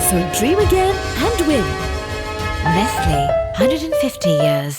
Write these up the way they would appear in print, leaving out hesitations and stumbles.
So dream again and win. Nestle, 150 years.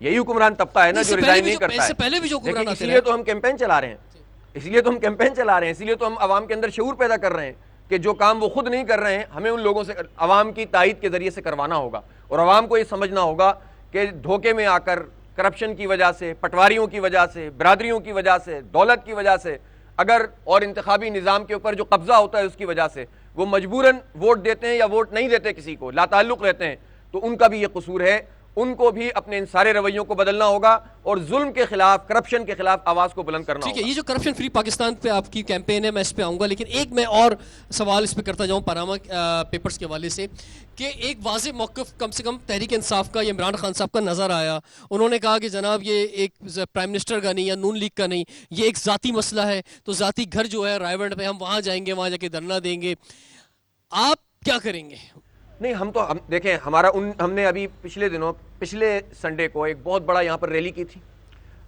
یہی حکمران طبقہ ہے نا جو ریزائن نہیں کرتا ہے. پہلے بھی جو حکمران اسی لیے تو ہم کیمپین چلا رہے ہیں, اسی لیے تو ہم عوام کے اندر شعور پیدا کر رہے ہیں کہ جو کام وہ خود نہیں کر رہے ہیں ہمیں ان لوگوں سے عوام کی تائید کے ذریعے سے کروانا ہوگا, اور عوام کو یہ سمجھنا ہوگا کہ دھوکے میں آ کر, کرپشن کی وجہ سے, پٹواریوں کی وجہ سے, برادریوں کی وجہ سے, دولت کی وجہ سے, اگر اور انتخابی نظام کے اوپر جو قبضہ ہوتا ہے اس کی وجہ سے وہ مجبوراً ووٹ دیتے ہیں یا ووٹ نہیں دیتے, کسی کو لا تعلق رہتے ہیں, تو ان کا بھی یہ قصور ہے. ان کو بھی اپنے ان سارے رویوں کو بدلنا ہوگا اور ظلم کے خلاف, کرپشن کے خلاف آواز کو بلند کرنا ہوگا. ٹھیک ہے, یہ جو کرپشن فری پاکستان پہ آپ کی کیمپین ہے میں اس پہ آؤں گا, لیکن ایک میں اور سوال اس پہ کرتا جاؤں پاناما پیپرز کے حوالے سے کہ ایک واضح موقف کم سے کم تحریک انصاف کا یا عمران خان صاحب کا نظر آیا. انہوں نے کہا کہ جناب یہ ایک پرائم منسٹر کا نہیں یا نون لیگ کا نہیں, یہ ایک ذاتی مسئلہ ہے, تو ذاتی گھر جو ہے رائے گنج پہ ہم وہاں جائیں گے, وہاں جا کے دھرنا دیں گے. آپ کیا کریں گے؟ نہیں, ہم دیکھیں, ہم نے ابھی پچھلے سنڈے کو ایک بہت بڑا یہاں پر ریلی کی تھی.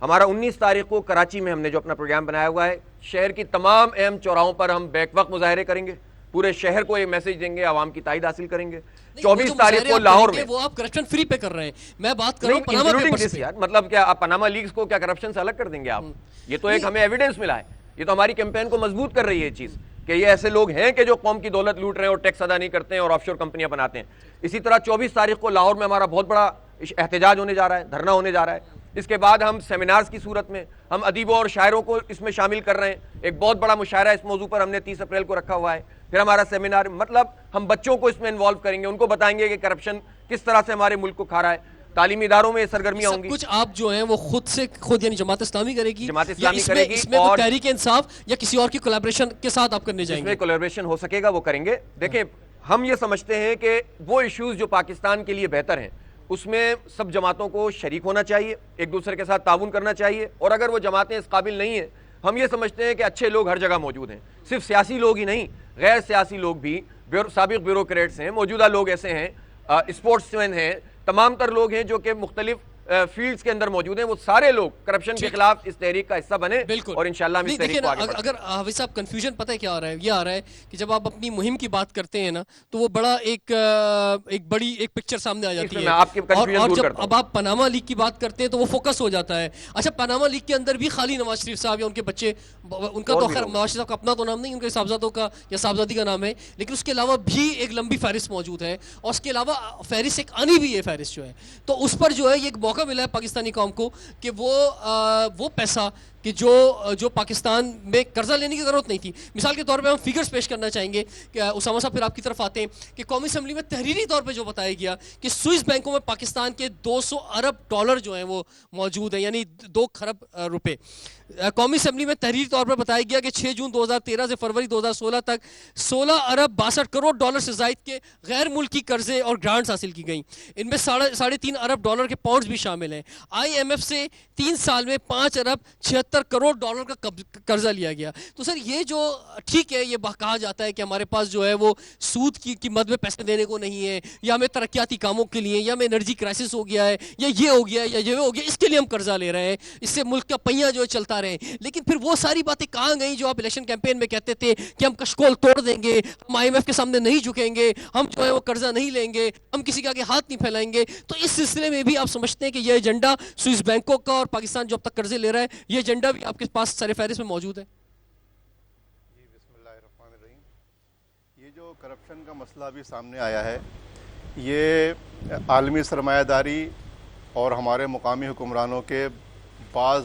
ہمارا 19 تاریخ کو کراچی میں ہم نے جو اپنا پروگرام بنایا ہوا ہے, شہر کی تمام اہم چوراہوں پر ہم بیک وقت مظاہرے کریں گے, پورے شہر کو یہ میسج دیں گے, عوام کی تائید حاصل کریں گے. 24 تاریخ کو لاہور میں, وہ آپ کرپشن فری پہ کر رہے ہیں, میں بات کر رہا ہوں پاناما پیپرز پہ. مطلب کیا آپ پاناما لیگز کو کیا کرپشن سے الگ کر دیں گے آپ؟ یہ تو ایک ہمیں ایویڈنس ملا ہے, یہ تو ہماری کیمپین کو مضبوط کر رہی ہے یہ چیز کہ یہ ایسے لوگ ہیں کہ جو قوم کی دولت لوٹ رہے ہیں اور ٹیکس ادا نہیں کرتے ہیں اور آف شور کمپنیاں بناتے ہیں. اسی طرح 24 تاریخ کو لاہور میں ہمارا بہت بڑا احتجاج ہونے جا رہا ہے, دھرنا ہونے جا رہا ہے. اس کے بعد ہم سیمینارز کی صورت میں ہم ادیبوں اور شاعروں کو اس میں شامل کر رہے ہیں. ایک بہت بڑا مشاعرہ اس موضوع پر ہم نے 30 اپریل کو رکھا ہوا ہے. پھر ہمارا سیمینار, مطلب ہم بچوں کو اس میں انوالو کریں گے, ان کو بتائیں گے کہ کرپشن کس طرح سے ہمارے ملک کو کھا رہا ہے. تعلیمی اداروں میں یہ سرگرمیاں ہوں گی. کچھ آپ جو ہیں وہ خود یعنی جماعت اسلامی کرے گی, جماعت اسلامی کرے گی, اس میں کوئی تحریک انصاف یا کسی اور کی کولیبریشن کے ساتھ آپ کرنے جائیں گے؟ اس میں کولیبریشن ہو سکے گا وہ کریں گے. دیکھیں, ہم یہ سمجھتے ہیں کہ وہ ایشوز جو پاکستان کے لیے بہتر ہیں اس میں سب جماعتوں کو شریک ہونا چاہیے, ایک دوسرے کے ساتھ تعاون کرنا چاہیے. اور اگر وہ جماعتیں اس قابل نہیں ہیں, ہم یہ سمجھتے ہیں کہ اچھے لوگ ہر جگہ موجود ہیں, صرف سیاسی لوگ ہی نہیں, غیر سیاسی لوگ بھی, سابق بیوروکریٹس ہیں, موجودہ لوگ ایسے ہیں, اسپورٹس مین ہیں, تمام تر لوگ ہیں جو کہ مختلف فیلڈز کے اندر موجود ہیں. وہ سارے لوگ کرپشن کے خلاف اس تحریک کا حصہ بنے اور انشاءاللہ ہم اس تحریک کو آگے بڑھائیں. اگر حافظ صاحب کنفیوژن پتہ ہے کیا آ رہا ہے, یہ آ رہا ہے کہ جب آپ اپنی مہم کی بات کرتے ہیں نا تو وہ بڑا ایک بڑی ایک پکچر سامنے آ جاتی ہے, اور جب اب آپ پاناما لیگ کی بات کرتے ہیں تو وہ فوکس ہو جاتا ہے. اچھا, پاناما لیگ کے اندر بھی خالی نواز شریف صاحب یا ان کے بچے, ان کا تو خیر نواز شریف صاحب کا اپنا تو نام نہیں, ان کے صاحبزادوں کا یا صاحبزادی کا نام ہے, لیکن اس کے علاوہ بھی ایک لمبی فہرست موجود ہے, اور اس کے علاوہ فہرست ایک آنی بھی ہے فہرست جو ہے. تو اس پر جو ہے یہ ایک موقع ملا ہے پاکستانی قوم کو کہ وہ پیسہ کہ جو پاکستان میں قرضہ لینے کی ضرورت نہیں تھی. مثال کے طور پہ ہم فگرز پیش کرنا چاہیں گے کہ اسامہ صاحب پھر آپ کی طرف آتے ہیں کہ قومی اسمبلی میں تحریری طور پہ جو بتایا گیا کہ سوئس بینکوں میں پاکستان کے 200 ارب ڈالر جو ہیں وہ موجود ہیں, یعنی 2 خرب روپے. قومی اسمبلی میں تحریری طور پر بتایا گیا کہ 6 جون 2013 سے فروری 2016 تک 16 ارب 62 کروڑ ڈالر سے زائد کے غیر ملکی قرضے اور گرانٹس حاصل کی گئیں. ان میں 3.5 ارب ڈالر کے پاؤنڈز بھی شامل ہیں. IMF سے 3 سال میں 5 ارب 76 کروڑ ڈالر کا قرضہ لیا گیا. تو سر یہ جو ٹھیک ہے, یہ کہا جاتا ہے کہ ہمارے پاس جو ہے وہ سود کی مد میں پیسے دینے کو نہیں ہے, یا ہمیں ترقیاتی کاموں کے لیے, یا ہمیں انرجی کرائسس ہو گیا ہے, یا یہ ہو گیا ہے, یا یہ ہو گیا, اس کے لیے ہم قرضہ لے رہے ہیں, اس سے ملک کا پہیہ جو ہے چلتا رہے. لیکن پھر وہ ساری باتیں کہاں گئیں جو آپ الیکشن کیمپین میں کہتے تھے کہ ہم کشکول توڑ دیں گے, ہم IMF کے سامنے نہیں جھکیں گے, ہم جو ہے وہ قرضہ نہیں لیں گے, ہم کسی کے آگے ہاتھ نہیں پھیلائیں گے. تو اس سلسلے میں بھی آپ سمجھتے ہیں کہ یہ ایجنڈا سوئس بینکوں کا اور پاکستان جو اب تک قرضے لے رہا ہے, یہ ایجنڈا بھی آپ کے پاس سر فہرست میں موجود ہے؟ جی, بسم اللہ الرحمن الرحیم. یہ جو کرپشن کا مسئلہ بھی سامنے آیا ہے, یہ عالمی سرمایہ داری اور ہمارے مقامی حکمرانوں کے بعض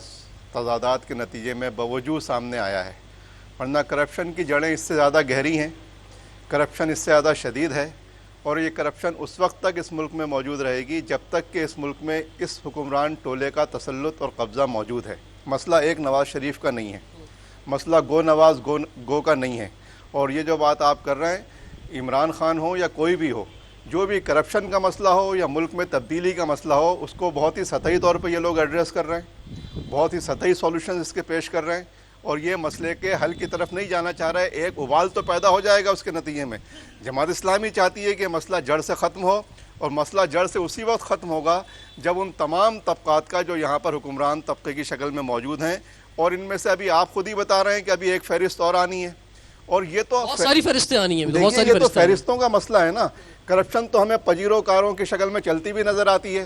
تضادات کے نتیجے میں باوجود سامنے آیا ہے. ورنہ کرپشن کی جڑیں اس سے زیادہ گہری ہیں, کرپشن اس سے زیادہ شدید ہے, اور یہ کرپشن اس وقت تک اس ملک میں موجود رہے گی جب تک کہ اس ملک میں اس حکمران ٹولے کا تسلط اور قبضہ موجود ہے. مسئلہ ایک نواز شریف کا نہیں ہے, مسئلہ گو نواز گو کا نہیں ہے. اور یہ جو بات آپ کر رہے ہیں, عمران خان ہو یا کوئی بھی ہو, جو بھی کرپشن کا مسئلہ ہو یا ملک میں تبدیلی کا مسئلہ ہو, اس کو بہت ہی سطحی طور پہ یہ لوگ ایڈریس کر رہے ہیں, بہت ہی سطحی سولوشنز اس کے پیش کر رہے ہیں, اور یہ مسئلے کے حل کی طرف نہیں جانا چاہ رہے. ایک ابال تو پیدا ہو جائے گا اس کے نتیجے میں. جماعت اسلامی چاہتی ہے کہ مسئلہ جڑ سے ختم ہو, اور مسئلہ جڑ سے اسی وقت ختم ہوگا جب ان تمام طبقات کا جو یہاں پر حکمران طبقے کی شکل میں موجود ہیں, اور ان میں سے ابھی آپ خود ہی بتا رہے ہیں کہ ابھی ایک فہرست اور آنی ہے, اور یہ تو بہت ساری فہرستیں آنی ہیں. یہ تو فہرستوں کا مسئلہ ہے نا. کرپشن تو ہمیں پجیروں کاروں کی شکل میں چلتی بھی نظر آتی ہے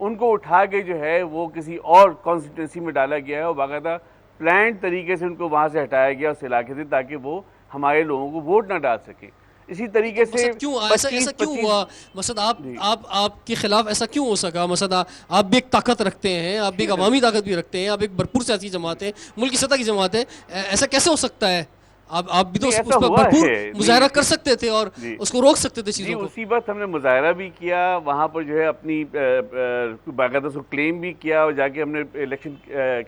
ان کو اٹھا کے جو ہے وہ کسی اور کانسٹیٹوئنسی میں ڈالا گیا ہے اور باقاعدہ پلانڈ طریقے سے ان کو وہاں سے ہٹایا گیا اس علاقے سے تاکہ وہ ہمارے لوگوں کو ووٹ نہ ڈال سکیں. اسی طریقے سے کیوں ایسا کیوں ہوا مسد آپ کے خلاف ایسا کیوں ہو سکا؟ مسد آپ بھی ایک طاقت رکھتے ہیں, آپ بھی ایک عوامی طاقت بھی رکھتے ہیں, آپ ایک بھرپور سیاسی جماعت ہے, ملک کی سطح کی جماعت ہے, ایسا کیسے ہو سکتا ہے؟ آپ بھی تو اس پر بھرپور مظاہرہ کر سکتے تھے اور اس کو روک سکتے تھے چیزوں کو. اسی وقت ہم نے مظاہرہ بھی کیا وہاں پر جو ہے اپنی باقاعدہ کو کلیم بھی کیا اور جا کے ہم نے الیکشن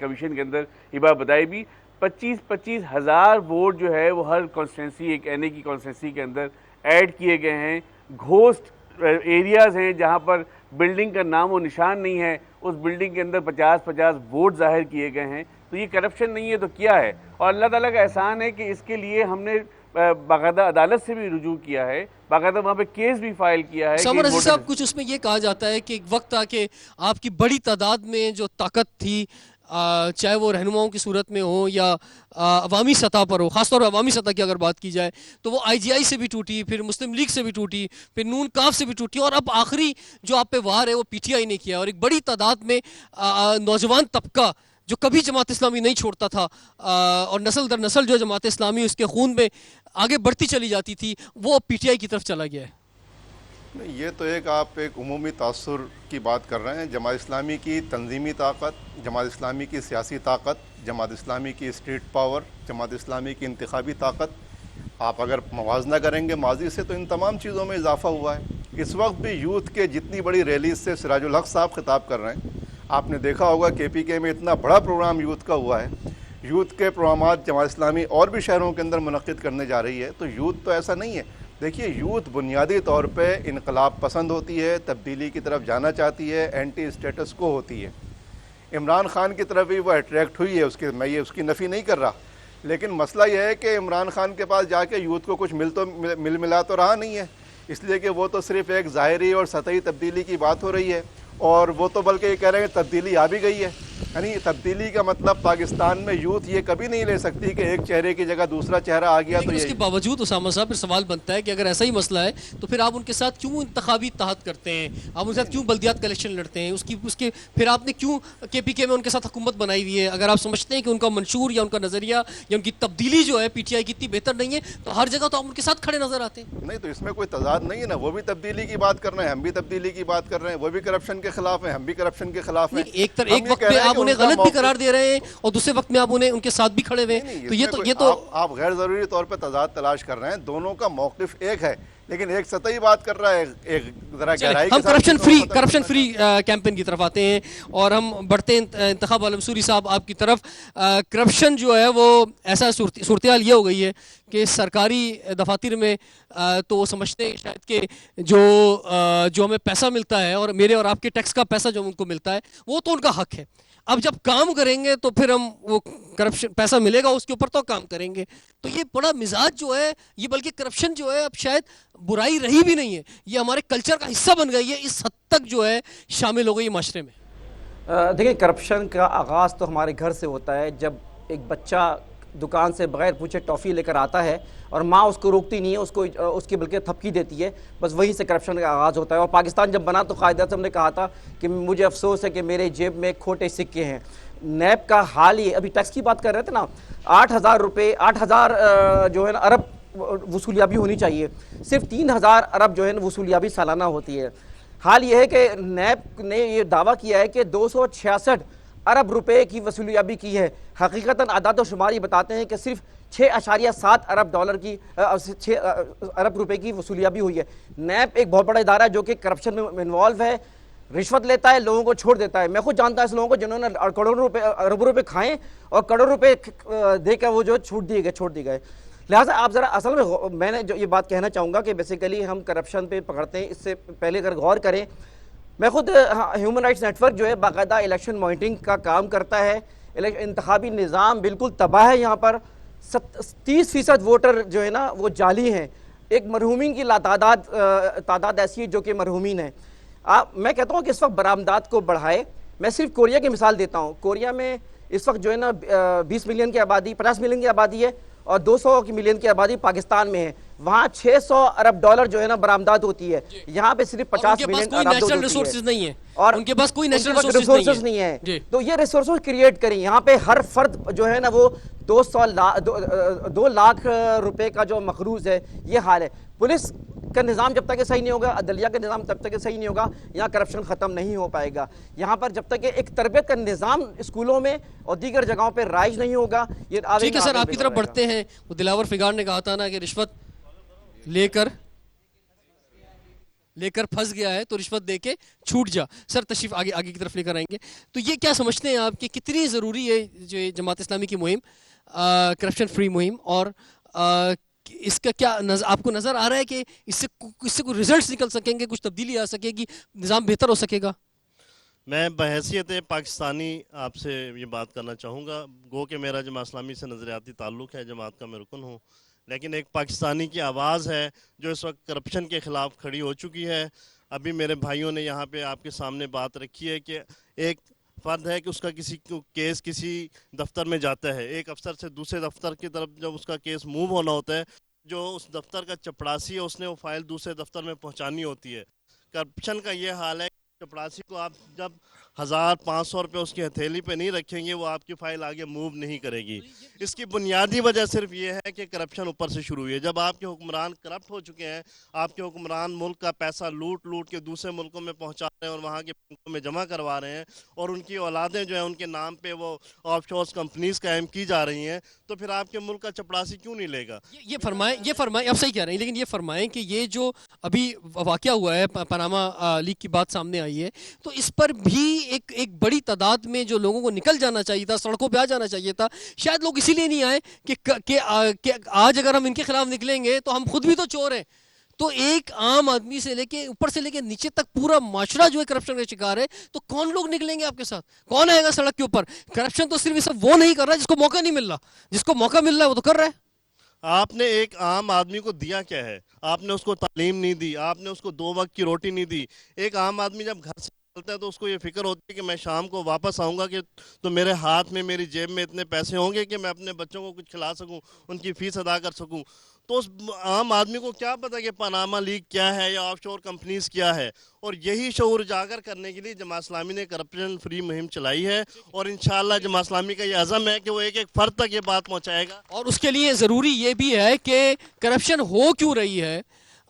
کمیشن کے اندر یہ بات بتائی بھی. 25 ہزار ووٹ جو ہے وہ ہر کانسٹیٹوئنسی ایک این اے کی کانسٹیٹوئنسی کے اندر ایڈ کیے گئے ہیں. گھوسٹ ایریاز ہیں جہاں پر بلڈنگ کا نام و نشان نہیں ہے, اس بلڈنگ کے اندر 50 ووٹ ظاہر کیے گئے ہیں. تو یہ کرپشن نہیں ہے تو کیا ہے؟ اور اللہ تعالیٰ کا احسان ہے کہ اس کے لیے ہم نے باقاعدہ عدالت سے بھی رجوع کیا ہے, باقاعدہ وہاں پہ کیس بھی فائل کیا ہے. سامر عزیز صاحب, کچھ اس میں یہ کہا جاتا ہے کہ ایک وقت تھا کہ آپ کی بڑی تعداد میں جو طاقت تھی, چاہے وہ رہنماؤں کی صورت میں ہو یا عوامی سطح پر ہو, خاص طور پر عوامی سطح کی اگر بات کی جائے تو وہ آئی جی آئی سے بھی ٹوٹی, پھر مسلم لیگ سے بھی ٹوٹی, پھر نون کاف سے بھی ٹوٹی, اور اب آخری جو آپ پہ وار ہے وہ پی ٹی آئی نے کیا. اور ایک بڑی تعداد میں نوجوان طبقہ جو کبھی جماعت اسلامی نہیں چھوڑتا تھا اور نسل در نسل جو جماعت اسلامی اس کے خون میں آگے بڑھتی چلی جاتی تھی, وہ پی ٹی آئی کی طرف چلا گیا ہے. یہ تو آپ ایک عمومی تاثر کی بات کر رہے ہیں. جماعت اسلامی کی تنظیمی طاقت, جماعت اسلامی کی سیاسی طاقت, جماعت اسلامی کی اسٹیٹ پاور, جماعت اسلامی کی انتخابی طاقت, آپ اگر موازنہ کریں گے ماضی سے تو ان تمام چیزوں میں اضافہ ہوا ہے. اس وقت بھی یوتھ کے جتنی بڑی ریلیز سے سراج الحق صاحب خطاب کر رہے ہیں, آپ نے دیکھا ہوگا کے پی کے میں اتنا بڑا پروگرام یوتھ کا ہوا ہے. یوتھ کے پروگرامات جماعت اسلامی اور بھی شہروں کے اندر منعقد کرنے جا رہی ہے. تو یوتھ تو ایسا نہیں ہے. دیکھیے, یوتھ بنیادی طور پہ انقلاب پسند ہوتی ہے, تبدیلی کی طرف جانا چاہتی ہے, اینٹی اسٹیٹس کو ہوتی ہے. عمران خان کی طرف بھی وہ اٹریکٹ ہوئی ہے, میں یہ اس کی نفی نہیں کر رہا, لیکن مسئلہ یہ ہے کہ عمران خان کے پاس جا کے یوتھ کو کچھ ملا تو رہا نہیں ہے, اس لیے کہ وہ تو صرف ایک ظاہری اور سطحی تبدیلی کی بات ہو رہی ہے, اور وہ تو بلکہ یہ کہہ رہے ہیں تبدیلی آ بھی گئی ہے. یعنی تبدیلی کا مطلب پاکستان میں یوتھ یہ کبھی نہیں لے سکتی کہ ایک چہرے کی جگہ دوسرا چہرہ آ گیا. تو اس کے باوجود اسامہ صاحب پھر سوال بنتا ہے کہ اگر ایسا ہی مسئلہ ہے تو پھر آپ ان کے ساتھ کیوں انتخابی اتحاد کرتے ہیں, آپ ان کے ساتھ کیوں بلدیات کا الیکشن لڑتے ہیں, اس کے پھر آپ نے کیوں کے پی کے میں ان کے ساتھ حکومت بنائی ہوئی ہے؟ اگر آپ سمجھتے ہیں کہ ان کا منشور یا ان کا نظریہ یا ان کی تبدیلی جو ہے پی ٹی آئی کی اتنی بہتر نہیں ہے تو ہر جگہ تو آپ ان کے ساتھ کھڑے نظر آتے ہیں. نہیں, تو اس میں کوئی تضاد نہیں ہے نا. وہ بھی تبدیلی کی بات کر رہے ہیں, ہم بھی تبدیلی کی بات کر رہے ہیں. وہ بھی کرپشن کے خلاف ہیں, ہم بھی کرپشن کے خلاف ہیں. ایک وقت میں آپ انہیں غلط بھی قرار دے رہے ہیں اور دوسرے وقت میں آپ انہیں ان کے ساتھ بھی کھڑے ہوئے ہیں. تو یہ تو آپ غیر ضروری طور پہ تضاد تلاش کر رہے ہیں. دونوں کا موقف ایک ہے, لیکن ایک سطحی بات کر رہا ہے, ایک ذرا گہرائی. ہم کرپشن فری کیمپین کی طرف آتے ہیں اور ہم بڑھتے ہیں انتخاب عالم سوری صاحب آپ کی طرف. کرپشن جو ہے وہ ایسا صورتحال یہ ہو گئی ہے کہ سرکاری دفاتر میں تو وہ سمجھتے ہیں شاید کہ جو ہمیں پیسہ ملتا ہے اور میرے اور آپ کے ٹیکس کا پیسہ جو ان کو ملتا ہے وہ تو ان کا حق ہے. اب جب کام کریں گے تو پھر ہم وہ کرپشن پیسہ ملے گا اس کے اوپر تو کام کریں گے. تو یہ بڑا مزاج جو ہے, یہ بلکہ کرپشن جو ہے اب شاید برائی رہی بھی نہیں ہے, یہ ہمارے کلچر کا حصہ بن گئی ہے, اس حد تک جو ہے شامل ہو گئی ہے معاشرے میں. دیکھیں, کرپشن کا آغاز تو ہمارے گھر سے ہوتا ہے. جب ایک بچہ دکان سے بغیر پوچھے ٹافی لے کر آتا ہے اور ماں اس کو روکتی نہیں ہے, اس کی بلکہ تھپکی دیتی ہے, بس وہیں سے کرپشن کا آغاز ہوتا ہے. اور پاکستان جب بنا تو قائد اعظم نے کہا تھا کہ مجھے افسوس ہے کہ میرے جیب میں کھوٹے سکے ہیں. نیب کا حال ہی, ابھی ٹیکس کی بات کر رہے تھے نا, 8,000 روپے 8,000 جو ہے نا ارب وصولیابی ہونی چاہیے, صرف 3,000 ارب جو ہے نا وصولیابی سالانہ ہوتی ہے. حال یہ ہے کہ نیب نے یہ دعویٰ کیا ہے کہ 266 ارب روپے کی وصولیابی کی ہے. حقیقتاً اعداد و شماری بتاتے ہیں کہ صرف 6.7 ارب ڈالر کی 6 ارب روپے کی وصولیابی ہوئی ہے. نیب ایک بہت بڑا ادارہ ہے جو کہ کرپشن میں انوالو ہے, رشوت لیتا ہے, لوگوں کو چھوڑ دیتا ہے. میں خود جانتا ہوں اس لوگوں کو جنہوں نے کروڑوں روپے اربوں روپے کھائیں اور کروڑوں روپے دے کر وہ جو چھوڑ دیے گئے. لہٰذا آپ ذرا اصل میں نے جو یہ بات کہنا چاہوں گا کہ بیسیکلی ہم کرپشن پہ پکڑتے ہیں. اس سے پہلے اگر غور کریں, میں خود ہیومن رائٹس نیٹ ورک جو ہے باقاعدہ الیکشن مانیٹرنگ کا کام کرتا ہے. انتخابی نظام بالکل تباہ ہے. یہاں پر 30% ووٹر جو ہے نا وہ جعلی ہیں. ایک مرحومین کی تعداد ایسی ہے جو کہ مرحومین ہیں. میں کہتا ہوں کہ اس وقت برآمدات کو بڑھائے. میں صرف کوریا کی مثال دیتا ہوں. کوریا میں اس وقت جو ہے نا 20 ملین کی آبادی, 50 ملین کی آبادی ہے اور 200 ملین کی آبادی پاکستان میں ہے. وہاں 600 ارب ڈالر جو ہے نا برآمدات ہوتی ہے, یہاں پہ صرف 50 ملین کوئی نیچرل ریسورسز نہیں ہے, اور ان کے پاس کوئی نیچرل ریسورسز نہیں ہے. تو یہ ریسورسز کریٹ کریں. یہاں پہ ہر فرد جو ہے نا وہ 2 لاکھ روپے کا جو مقروض ہے, یہ حال ہے. پولیس کا نظام جب تک کہ صحیح نہیں ہوگا, عدلیہ کا نظام جب تک کہ صحیح نہیں ہوگا, یہاں کرپشن ختم نہیں ہو پائے گا. یہاں پر جب تک کہ ایک تربیت کا نظام اسکولوں میں اور دیگر جگہوں پہ رائج نہیں ہوگا, یہ ٹھیک ہے سر, آپ کی طرف بڑھتے ہیں. وہ دلاور فگار نے کہا تھا نا کہ رشوت لے کر پھنس گیا ہے تو رشوت دے کے چھوٹ جا. سر تشریف آگے کی طرف لے کر آئیں گے. تو یہ کیا سمجھتے ہیں آپ کہ کتنی ضروری ہے جو جماعت اسلامی کی مہم, کرپشن فری مہم, اور اس کا کیا آپ کو نظر آ رہا ہے کہ اس سے کوئی ریزلٹس نکل سکیں گے, کچھ تبدیلی آ سکے گی, نظام بہتر ہو سکے گا؟ میں بحیثیت پاکستانی آپ سے یہ بات کرنا چاہوں گا. گو کہ میرا جماعت اسلامی سے نظریاتی تعلق ہے, جماعت کا میں رکن ہوں, لیکن ایک پاکستانی کی آواز ہے جو اس وقت کرپشن کے خلاف کھڑی ہو چکی ہے. ابھی میرے بھائیوں نے یہاں پہ آپ کے سامنے بات رکھی ہے کہ ایک فرد ہے کہ اس کا کسی کیس کسی دفتر میں جاتا ہے, ایک افسر سے دوسرے دفتر کی طرف جب اس کا کیس موو ہونا ہوتا ہے, جو اس دفتر کا چپڑاسی ہے اس نے وہ فائل دوسرے دفتر میں پہنچانی ہوتی ہے. کرپشن کا یہ حال ہے, چپڑاسی کو آپ جب 1500 روپے اس کی ہتھیلی پہ نہیں رکھیں گے, وہ آپ کی فائل آگے موو نہیں کرے گی. اس کی بنیادی وجہ صرف یہ ہے کہ کرپشن اوپر سے شروع ہوئی ہے. جب آپ کے حکمران کرپٹ ہو چکے ہیں, آپ کے حکمران ملک کا پیسہ لوٹ کے دوسرے ملکوں میں پہنچا رہے ہیں اور وہاں کے بینکوں میں جمع کروا رہے ہیں, اور ان کی اولادیں جو ہیں ان کے نام پہ وہ آف شورس کمپنیز قائم کی جا رہی ہیں, تو پھر آپ کے ملک کا چپڑاسی کیوں نہیں لے گا؟ یہ فرمائیں, آپ صحیح کہہ رہے ہیں, لیکن یہ فرمائیں کہ یہ جو ابھی واقعہ ہوا ہے, پاناما لیک کی بات سامنے آئی ہے, تو اس پر بھی ایک بڑی تعداد میں جو لوگوں کو نکل جانا چاہیے تھا, سڑکوں پہ آ جانا چاہیے تھا. شاید لوگ اسی لیے نہیں آئے کہ آج اگر ہم ان کے خلاف نکلیں گے تو ہم خود بھی تو چور ہیں. تو ایک عام آدمی سے لے کے اوپر سے لے کے نیچے تک پورا معاشرہ جو ہے کرپشن کا شکار ہے, تو کون لوگ نکلیں گے آپ کے ساتھ؟ کون آئے گا سڑک کے اوپر؟ کرپشن تو صرف وہ نہیں کر رہا جس کو موقع نہیں مل رہا, جس کو موقع مل رہا ہے وہ تو کر رہا ہے. آپ نے ایک عام آدمی کو دیا کیا ہے؟ آپ نے اس کو تعلیم نہیں دی, آپ نے اس کو 2 وقت کی روٹی نہیں دی. ایک عام آدمی جب گھر سے نکلتا ہے تو اس کو یہ فکر ہوتی ہے کہ میں شام کو واپس آؤں گا کہ تو میرے ہاتھ میں, میری جیب میں اتنے پیسے ہوں گے کہ میں اپنے بچوں کو کچھ کھلا سکوں, ان کی فیس ادا کر سکوں. تو اس عام آدمی کو کیا پتا کہ پاناما لیک کیا ہے یا آف شور کمپنیز کیا ہے؟ اور یہی شعور اجاگر کرنے کے لیے جماعت اسلامی نے کرپشن فری مہم چلائی ہے, اور انشاءاللہ جماعت اسلامی کا یہ عزم ہے کہ وہ ایک فرد تک یہ بات پہنچائے گا. اور اس کے لیے ضروری یہ بھی ہے کہ کرپشن ہو کیوں رہی ہے,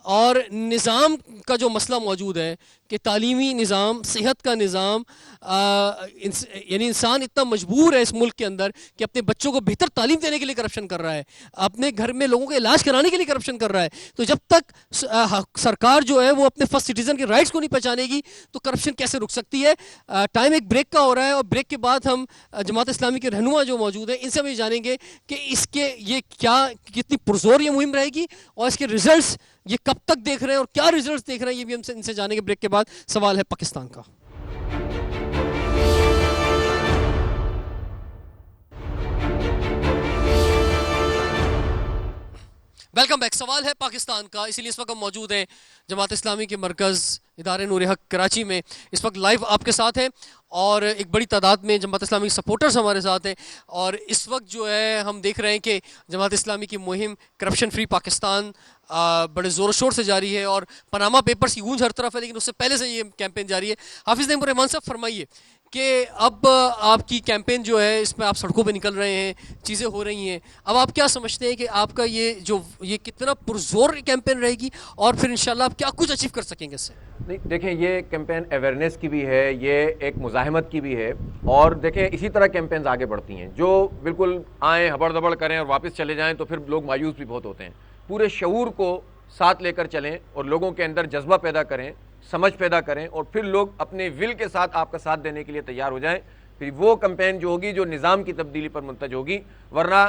اور نظام کا جو مسئلہ موجود ہے کہ تعلیمی نظام, صحت کا نظام, یعنی انسان اتنا مجبور ہے اس ملک کے اندر کہ اپنے بچوں کو بہتر تعلیم دینے کے لیے کرپشن کر رہا ہے, اپنے گھر میں لوگوں کا علاج کرانے کے لیے کرپشن کر رہا ہے. تو جب تک سرکار جو ہے وہ اپنے فرسٹ سٹیزن کے رائٹس کو نہیں پہچانے گی تو کرپشن کیسے رک سکتی ہے؟ ٹائم ایک بریک کا ہو رہا ہے, اور بریک کے بعد ہم جماعت اسلامی کے رہنما جو موجود ہیں ان سے بھی جانیں گے کہ اس کے یہ کتنی پرزور یہ مہم رہے گی, اور اس کے ریزلٹس یہ کب تک دیکھ رہے ہیں اور کیا ریزلٹس دیکھ رہے ہیں, یہ بھی ہم ان سے جانیں گے بریک کے بعد. سوال ہے پاکستان کا. Welcome back. سوال ہے پاکستان کا, اسی لیے اس وقت ہم موجود ہیں جماعت اسلامی کے مرکز ادارے نور حق کراچی میں. اس وقت لائیو آپ کے ساتھ ہیں, اور ایک بڑی تعداد میں جماعت اسلامی سپورٹرز ہمارے ساتھ ہیں. اور اس وقت جو ہے ہم دیکھ رہے ہیں کہ جماعت اسلامی کی مہم کرپشن فری پاکستان بڑے زور و شور سے جاری ہے, اور پاناما پیپرز کی گونج ہر طرف ہے, لیکن اس سے پہلے سے یہ کیمپین جاری ہے. حافظ نعیم الرحمان صاحب, فرمائیے کہ اب آپ کی کیمپین جو ہے اس میں آپ سڑکوں پہ نکل رہے ہیں, چیزیں ہو رہی ہیں, اب آپ کیا سمجھتے ہیں کہ آپ کا یہ کتنا پرزور کیمپین رہے گی, اور پھر انشاءاللہ آپ کیا کچھ اچیو کر سکیں گے اس سے؟ نہیں دیکھیں, یہ کیمپین اویئرنیس کی بھی ہے, یہ ایک مزاحمت کی بھی ہے, اور دیکھیں اسی طرح کیمپینز آگے بڑھتی ہیں. جو بالکل آئیں ہبڑ دبڑ کریں اور واپس چلے جائیں تو پھر لوگ مایوس بھی بہت ہوتے ہیں. پورے شعور کو ساتھ لے کر چلیں اور لوگوں کے اندر جذبہ پیدا کریں, سمجھ پیدا کریں, اور پھر لوگ اپنے ول کے ساتھ آپ کا ساتھ دینے کے لیے تیار ہو جائیں. پھر وہ کمپین جو ہوگی جو نظام کی تبدیلی پر منتج ہوگی, ورنہ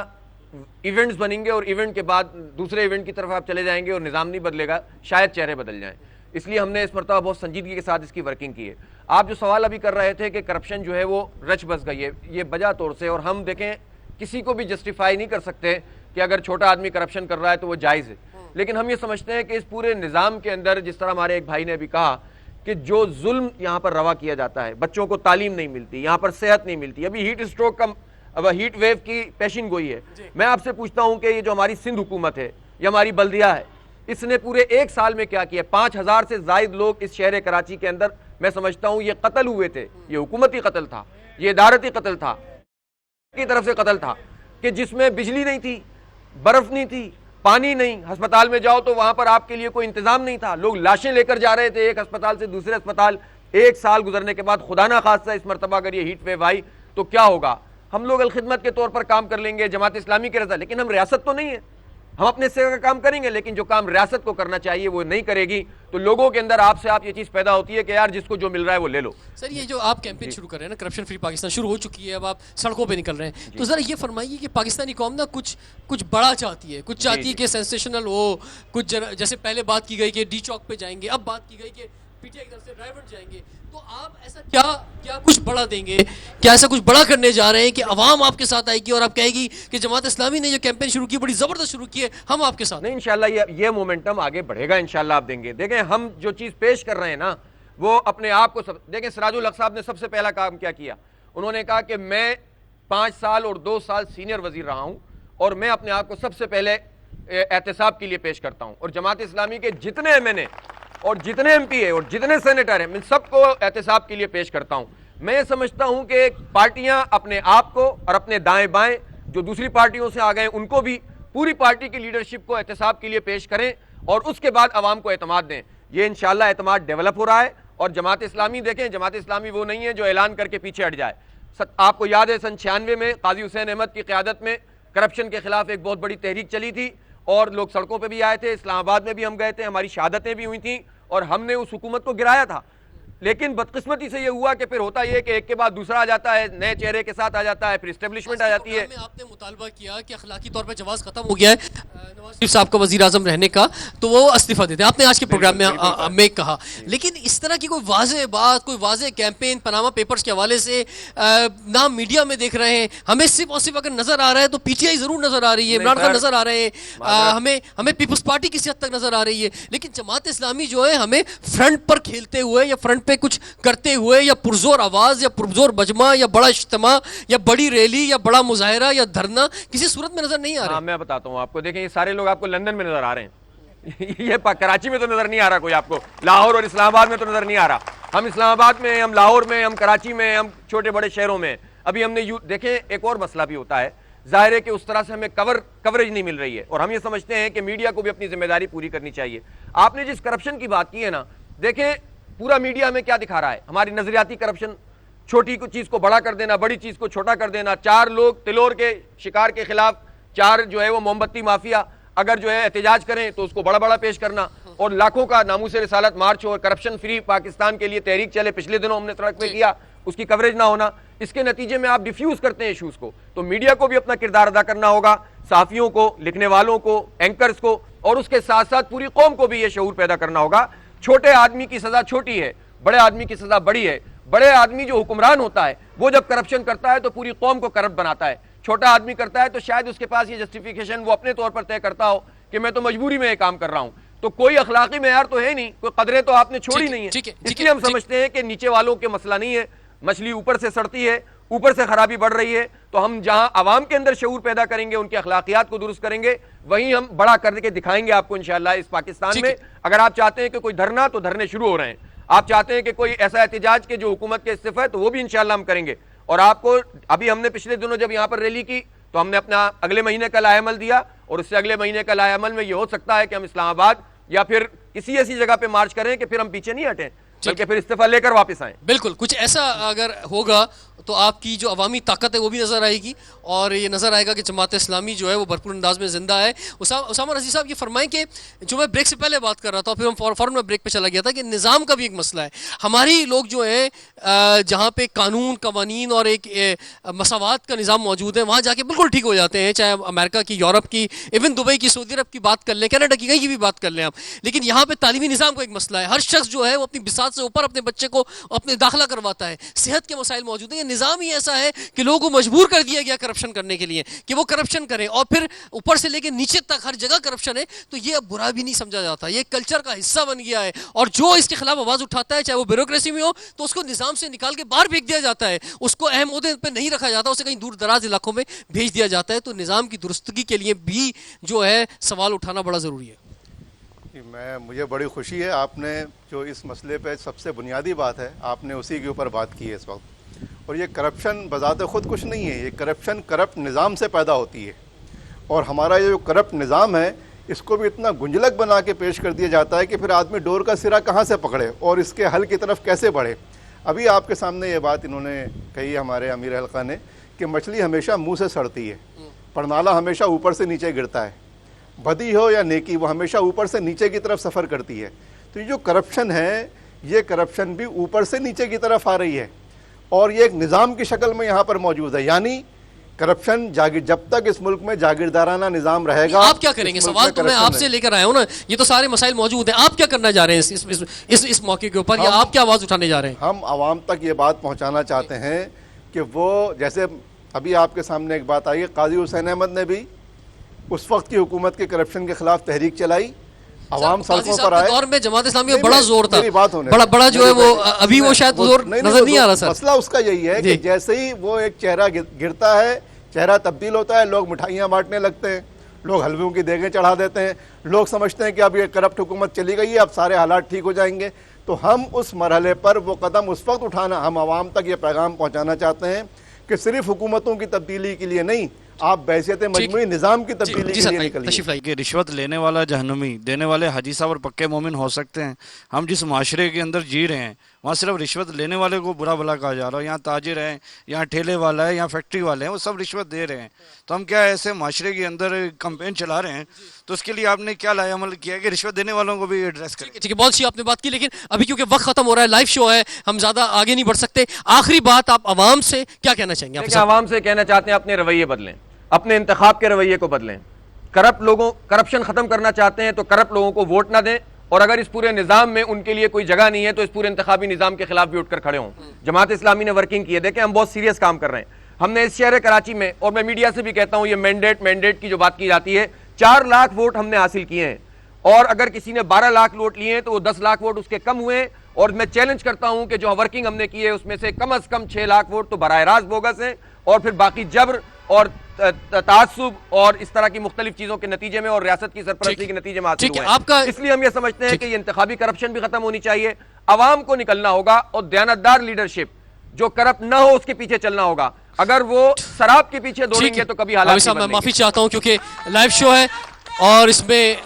ایونٹس بنیں گے اور ایونٹ کے بعد دوسرے ایونٹ کی طرف آپ چلے جائیں گے اور نظام نہیں بدلے گا, شاید چہرے بدل جائیں. اس لیے ہم نے اس مرتبہ بہت سنجیدگی کے ساتھ اس کی ورکنگ کی ہے. آپ جو سوال ابھی کر رہے تھے کہ کرپشن جو ہے وہ رچ بس گئی ہے, یہ بجا طور سے, اور ہم دیکھیں کسی کو بھی جسٹیفائی نہیں کر سکتے کہ اگر چھوٹا آدمی کرپشن کر رہا ہے تو وہ جائز ہے, لیکن ہم یہ سمجھتے ہیں کہ اس پورے نظام کے اندر, جس طرح ہمارے ایک بھائی نے ابھی کہا کہ جو ظلم یہاں پر روا کیا جاتا ہے, بچوں کو تعلیم نہیں ملتی, یہاں پر صحت نہیں ملتی, ابھی ہیٹ اسٹروک کا, اب ہیٹ ویو کی پیشن گوئی ہے. میں آپ سے پوچھتا ہوں کہ یہ جو ہماری سندھ حکومت ہے, یہ ہماری بلدیہ ہے. اس نے پورے 1 سال میں کیا کیا؟ 5000 سے زائد لوگ اس شہر کراچی کے اندر میں سمجھتا ہوں یہ قتل ہوئے تھے. یہ حکومتی قتل تھا, یہ ادارتی قتل تھا, کی طرف سے قتل تھا, کہ جس میں بجلی نہیں تھی, برف نہیں تھی, پانی نہیں. ہسپتال میں جاؤ تو وہاں پر آپ کے لیے کوئی انتظام نہیں تھا. لوگ لاشیں لے کر جا رہے تھے ایک ہسپتال سے دوسرے ہسپتال. 1 سال گزرنے کے بعد خدا نہ خواستہ اس مرتبہ اگر یہ ہیٹ ویو آئی تو کیا ہوگا؟ ہم لوگ الخدمت کے طور پر کام کر لیں گے, جماعت اسلامی کے رضا, لیکن ہم ریاست تو نہیں ہے. ہم اپنے سے کام کریں گے, لیکن جو کام ریاست کو کرنا چاہیے وہ نہیں کرے گی. تو لوگوں کے اندر آپ سے آپ یہ چیز پیدا ہوتی ہے کہ یار جس کو جو مل رہا ہے وہ لے لو. سر یہ جو آپ کیمپین شروع کر رہے ہیں نا, کرپشن فری پاکستان شروع ہو چکی ہے, اب آپ سڑکوں پہ نکل رہے ہیں, تو ذرا یہ فرمائیے کہ پاکستانی قوم نا کچھ بڑا چاہتی ہے, کچھ چاہتی ہے کہ سینسیشنل ہو, کچھ جیسے پہلے بات کی گئی کہ ڈی چوک پہ جائیں گے, اب بات کی گئی کہ پی ٹی آئی کی طرف سے ڈرائیور جائیں گے. تو آپ ایسا کیا کچھ بڑا دیں گے, کیا ایسا کچھ بڑا کرنے جا رہے ہیں کہ عوام آپ کے ساتھ آئے گی اور آپ کہے گی کہ جماعت اسلامی نے جو کیمپین شروع کی بڑی زبردست شروع کی ہے, ہم آپ کے ساتھ؟ نہیں, انشاءاللہ یہ مومنٹم آگے بڑھے گا, انشاءاللہ آپ دیں گے. دیکھیں ہم جو چیز پیش کر رہے ہیں نا وہ اپنے آپ کو دیکھیں. سراج الحق صاحب نے سب سے پہلا کام کیا کیا؟ انہوں نے کہا کہ میں 5 سال اور 2 سال سینئر وزیر رہا ہوں اور میں اپنے آپ کو سب سے پہلے احتساب کے لیے پیش کرتا ہوں, اور جماعت اسلامی کے جتنے ایم این اے اور جتنے ایم پی اے اور جتنے سینیٹر ہیں میں سب کو احتساب کے لیے پیش کرتا ہوں. میں یہ سمجھتا ہوں کہ پارٹیاں اپنے آپ کو اور اپنے دائیں بائیں جو دوسری پارٹیوں سے آ گئے ان کو بھی پوری پارٹی کی لیڈرشپ کو احتساب کے لیے پیش کریں اور اس کے بعد عوام کو اعتماد دیں. یہ انشاءاللہ اعتماد ڈیولپ ہو رہا ہے. اور جماعت اسلامی دیکھیں, جماعت اسلامی وہ نہیں ہے جو اعلان کر کے پیچھے ہٹ جائے. آپ کو یاد ہے سن 96 میں قاضی حسین احمد کی قیادت میں کرپشن کے خلاف ایک بہت بڑی تحریک چلی تھی اور لوگ سڑکوں پہ بھی آئے تھے, اسلام آباد میں بھی ہم گئے تھے, ہماری شہادتیں بھی ہوئی تھیں اور ہم نے اس حکومت کو گرایا تھا. لیکن بدقسمتی سے یہ ہوا کہ پھر ہوتا یہ کہ ایک کے بعد دوسرا آ جاتا ہے, نئے چہرے کے ساتھ آ جاتا ہے, پھر اسٹیبلشمنٹ آ جاتی ہے. آپ نے مطالبہ کیا کہ اخلاقی طور پہ جواز ختم ہو گیا ہے نواز شریف صاحب کا وزیر اعظم رہنے کا, تو وہ استعفیٰ دیتے ہیں, آپ نے آج کے پروگرام میں کہا. لیکن اس طرح کی کوئی واضح بات, کوئی واضح کیمپین پاناما پیپرز کے حوالے سے نہ میڈیا میں دیکھ رہے ہیں. ہمیں صرف اور صرف اگر نظر آ رہا ہے تو پی ٹی آئی ضرور نظر آ رہی ہے, عمران خان نظر آ رہے ہیں, ہمیں پیپلز پارٹی کسی حد تک نظر آ رہی ہے, لیکن جماعت اسلامی جو ہے ہمیں فرنٹ پر کھیلتے ہوئے یا فرنٹ پہ کچھ کرتے ہوئے یا پرزور آواز یا پرزور مجمع یا بڑا اجتماع یا بڑی ریلی یا بڑا مظاہرہ یا دھرنا کسی صورت میں نظر نہیں آ رہا. میں بتاتا ہوں آپ کو, دیکھیں یہ سارے لوگ آپ کو لندن میں نظر آ رہے ہیں, یہ کراچی میں تو نظر نہیں آ رہا کوئی آپ کو, لاہور اور اسلام آباد میں تو نظر نہیں آ رہا. ہم اسلام آباد میں, ہم لاہور میں, ہم کراچی میں, ہم چھوٹے بڑے شہروں میں. ابھی ہم نے دیکھیں ایک اور مسئلہ بھی ہوتا ہے, ظاہر ہے کہ اس طرح سے ہمیں کوریج نہیں مل رہی ہے اور ہم یہ سمجھتے ہیں کہ میڈیا کو بھی اپنی ذمہ داری پوری کرنی چاہیے. آپ نے جس کرپشن کی بات کی ہے نا, دیکھیں پورا میڈیا ہمیں کیا دکھا رہا ہے, ہماری نظریاتی کرپشن, چھوٹی چیز کو بڑا کر دینا, بڑی چیز کو چھوٹا کر دینا. 4 لوگ تلور کے شکار کے خلاف 4 جو ہے وہ موم بتی مافیا اگر جو ہے احتجاج کریں تو اس کو بڑا بڑا پیش کرنا, اور لاکھوں کا ناموس رسالت مارچ اور کرپشن فری پاکستان کے لیے تحریک چلے, پچھلے دنوں ہم نے سڑک پہ کیا, اس کی کوریج نہ ہونا. اس کے نتیجے میں آپ ڈیفیوز کرتے ہیں ایشوز کو. تو میڈیا کو بھی اپنا کردار ادا کرنا ہوگا, صحافیوں کو, لکھنے والوں کو, اینکرز کو, اور اس کے ساتھ ساتھ پوری قوم کو بھی یہ شعور پیدا کرنا ہوگا. چھوٹے آدمی کی سزا چھوٹی ہے, بڑے آدمی کی سزا بڑی ہے. بڑے آدمی جو حکمران ہوتا ہے وہ جب کرپشن کرتا ہے تو پوری قوم کو کرپٹ بناتا ہے. چھوٹا آدمی کرتا ہے تو شاید اس کے پاس یہ جسٹیفیکیشن وہ اپنے طور پر طے کرتا ہو کہ میں تو مجبوری میں یہ کام کر رہا ہوں. تو کوئی اخلاقی معیار تو ہے نہیں, کوئی قدریں تو آپ نے چھوڑی نہیں ہیں. اس لیے ہم سمجھتے ہیں کہ نیچے والوں کے مسئلہ نہیں ہے, مچھلی اوپر سے سڑتی ہے, اوپر سے خرابی بڑھ رہی ہے. تو ہم جہاں عوام کے اندر شعور پیدا کریں گے, ان کی اخلاقیات کو درست کریں گے, وہیں ہم بڑا کر کے دکھائیں گے آپ کو انشاءاللہ اس پاکستان میں. اگر آپ چاہتے ہیں کہ کوئی دھرنا, تو دھرنے شروع ہو رہے ہیں. آپ چاہتے ہیں کہ کوئی ایسا احتجاج کہ جو حکومت کے استعفا ہے, تو وہ بھی انشاءاللہ ہم کریں گے. اور آپ کو ابھی ہم نے پچھلے دنوں جب یہاں پر ریلی کی تو ہم نے اپنا اگلے مہینے کا لائحہ عمل دیا, اور اس سے اگلے مہینے کا لائحہ عمل میں یہ ہو سکتا ہے کہ ہم اسلام آباد یا پھر کسی ایسی جگہ پہ مارچ کریں کہ پھر ہم پیچھے نہیں ہٹیں, بلکہ پھر استعفیٰ لے کر واپس آئیں. بالکل, کچھ ایسا اگر ہوگا تو آپ کی جو عوامی طاقت ہے وہ بھی نظر آئے گی, اور یہ نظر آئے گا کہ جماعت اسلامی جو ہے وہ بھرپور انداز میں زندہ ہے. اسامہ رضی صاحب یہ فرمائیں کہ جو میں بریک سے پہلے بات کر رہا تھا, پھر ہم فوراً میں بریک پہ چلا گیا تھا, کہ نظام کا بھی ایک مسئلہ ہے. ہماری لوگ جو ہیں جہاں پہ قانون, قوانین اور ایک مساوات کا نظام موجود ہے, وہاں جا کے بالکل ٹھیک ہو جاتے ہیں, چاہے امریکہ کی, یورپ کی, ایون دبئی کی, سعودی عرب کی بات کر لیں, کینیڈا کی, کہیں کی بھی بات کر لیں آپ. لیکن یہاں پہ تعلیمی نظام کا ایک مسئلہ ہے. ہر شخص جو ہے وہ اپنی بساط سے اوپر اپنے بچے کو اپنے داخلہ کرواتا ہے. صحت کے مسائل موجود ہیں. یہ نظام ہی ایسا ہے کہ لوگوں کو مجبور کر دیا گیا کرپشن کرنے کے لیے کہ وہ کرپشن کریں, اور پھر اوپر سے لے کے نیچے تک ہر جگہ کرپشن ہے, تو یہ اب برا بھی نہیں سمجھا جاتا, یہ کلچر کا حصہ بن گیا ہے. اور جو اس کے خلاف آواز اٹھاتا ہے, چاہے وہ بیوروکریسی میں ہو, تو اس کو نظام سے نکال کے باہر پھینک دیا جاتا ہے, اس کو اہم عہدے پہ نہیں رکھا جاتا, اسے کہیں دور دراز علاقوں میں بھیج دیا جاتا ہے. تو نظام کی درستگی کے لیے بھی جو ہے سوال اٹھانا بڑا ضروری ہے. مجھے بڑی خوشی ہے, آپ نے جو اس مسئلے پہ سب سے بنیادی بات ہے آپ نے اسی کے اوپر بات کی ہے اس وقت. اور یہ کرپشن بذات خود کچھ نہیں ہے, یہ کرپشن کرپٹ نظام سے پیدا ہوتی ہے. اور ہمارا یہ جو کرپٹ نظام ہے اس کو بھی اتنا گنجلک بنا کے پیش کر دیا جاتا ہے کہ پھر آدمی ڈور کا سرا کہاں سے پکڑے اور اس کے حل کی طرف کیسے بڑھے. ابھی آپ کے سامنے یہ بات انہوں نے کہی ہمارے امیر حلقہ نے کہ مچھلی ہمیشہ منہ سے سڑتی ہے, پرنالہ ہمیشہ اوپر سے نیچے گرتا ہے. بدی ہو یا نیکی وہ ہمیشہ اوپر سے نیچے کی طرف سفر کرتی ہے. تو یہ جو کرپشن ہے یہ کرپشن بھی اوپر سے نیچے کی طرف آ رہی ہے, اور یہ ایک نظام کی شکل میں یہاں پر موجود ہے. یعنی کرپشن جب تک اس ملک میں جاگیردارانہ نظام رہے گا. آپ کیا کریں گے؟ سوال تو میں آپ سے لے کر آیا ہوں نا, یہ تو سارے مسائل موجود ہیں, آپ کیا کرنا جا رہے ہیں اس موقع کے اوپر, یا آپ کیا آواز اٹھانے جا رہے ہیں؟ ہم عوام تک یہ بات پہنچانا چاہتے ہیں کہ وہ جیسے ابھی آپ کے سامنے ایک بات آئی ہے, قاضی حسین احمد نے بھی اس وقت کی حکومت کے کرپشن کے خلاف تحریک چلائی, عوام سڑکوں پر آئے. دور میں جماعت اسلامی کا بڑا زور تھا, بات ہونے بڑا جو ہے وہ ابھی وہ شاید زور نظر نہیں آ رہا. سر مسئلہ اس کا یہی ہے کہ جیسے ہی وہ ایک چہرہ گرتا ہے, چہرہ تبدیل ہوتا ہے, لوگ مٹھائیاں بانٹنے لگتے ہیں, لوگ حلووں کی دیگیں چڑھا دیتے ہیں, لوگ سمجھتے ہیں کہ اب یہ کرپٹ حکومت چلی گئی ہے, اب سارے حالات ٹھیک ہو جائیں گے. تو ہم اس مرحلے پر وہ قدم اس وقت اٹھانا, ہم عوام تک یہ پیغام پہنچانا چاہتے ہیں کہ صرف حکومتوں کی تبدیلی کے لیے نہیں, آپ بحیثیت مجموعی نظام کی تبدیلی کے لیے نکلیے. کہ رشوت لینے والا جہنمی, دینے والے حاجی صاحب اور پکے مومن ہو سکتے ہیں. ہم جس معاشرے کے اندر جی رہے ہیں وہاں صرف رشوت لینے والے کو برا بھلا کہا جا رہا ہے. یہاں تاجر ہیں, یہاں ٹھیلے والا ہے, یہاں فیکٹری والے ہیں, وہ سب رشوت دے رہے ہیں. تو ہم کیا ایسے معاشرے کے اندر کمپین چلا رہے ہیں, تو اس کے لیے آپ نے کیا لایا عمل کیا ہے کہ رشوت دینے والوں کو بھی ایڈریس کریں. ٹھیک ہے, بہت سی آپ نے بات کی, لیکن ابھی کیونکہ وقت ختم ہو رہا ہے, لائیو شو ہے, ہم زیادہ آگے نہیں بڑھ سکتے. آخری بات آپ عوام سے کیا کہنا چاہیں گے؟ عوام سے کہنا چاہتے ہیں اپنے رویے بدلیں, اپنے انتخاب کے رویے کو بدلیں. کرپشن ختم کرنا چاہتے ہیں تو کرپٹ لوگوں کو ووٹ نہ دیں, اور اگر اس پورے نظام میں ان کے لیے کوئی جگہ نہیں ہے تو اس پورے انتخابی نظام کے خلاف بھی اٹھ کر کھڑے ہوں. جماعت اسلامی نے ورکنگ کی ہے, دیکھیں ہم بہت سیریس کام کر رہے ہیں. ہم نے اس شہر کراچی میں, اور میں میڈیا سے بھی کہتا ہوں, یہ مینڈیٹ کی جو بات کی جاتی ہے, 4 لاکھ ووٹ ہم نے حاصل کیے ہیں, اور اگر کسی نے 12 لاکھ ووٹ لیے ہیں تو وہ 10 لاکھ ووٹ اس کے کم ہوئے. اور میں چیلنج کرتا ہوں کہ جو ورکنگ ہم نے کی ہے اس میں سے کم از کم 6 لاکھ ووٹ تو براہ راست بوگس ہیں, اور پھر باقی جبر اور تعصب اور اس طرح کی مختلف چیزوں کے نتیجے میں اور ریاست کی سرپرستی کے نتیجے میں حاصل ہوئے ہیں. اس لیے ہم یہ سمجھتے ہیں کہ یہ انتخابی کرپشن بھی ختم ہونی چاہیے, عوام کو نکلنا ہوگا, اور دیانتدار لیڈرشپ جو کرپٹ نہ ہو اس کے پیچھے چلنا ہوگا. اگر وہ شراب کے پیچھے دوڑیں گے تو کبھی حالات نہیں بدلیں گے. میں معافی چاہتا ہوں کیونکہ لائیو شو ہے اور اس میں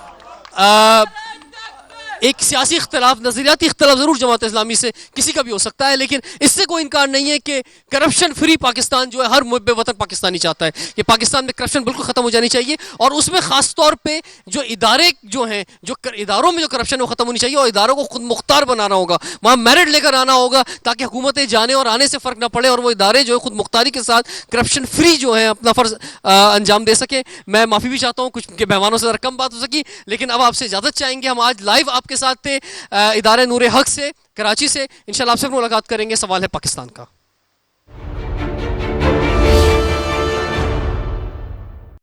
ایک سیاسی اختلاف, نظریاتی اختلاف ضرور جماعت اسلامی سے کسی کا بھی ہو سکتا ہے, لیکن اس سے کوئی انکار نہیں ہے کہ کرپشن فری پاکستان جو ہے ہر محب وطن پاکستانی چاہتا ہے کہ پاکستان میں کرپشن بالکل ختم ہو جانی چاہیے, اور اس میں خاص طور پہ جو ادارے جو ہیں, جو اداروں میں جو کرپشن ہے وہ ختم ہونی چاہیے, اور اداروں کو خود مختار بنانا ہوگا, وہاں میرٹ لے کر آنا ہوگا تاکہ حکومتیں جانے اور آنے سے فرق نہ پڑے, اور وہ ادارے جو ہے خود مختاری کے ساتھ کرپشن فری جو ہیں اپنا فرض انجام دے سکیں. میں معافی بھی چاہتا ہوں, کچھ کے مہمانوں سے ذرا کم بات ہو سکی, لیکن اب آپ سے اجازت چاہیں گے. ہم آج لائیو آپ کے ساتھ تھے ادارے نور حق سے, کراچی سے. انشاءاللہ آپ سے ملاقات کریں گے. سوال ہے پاکستان کا.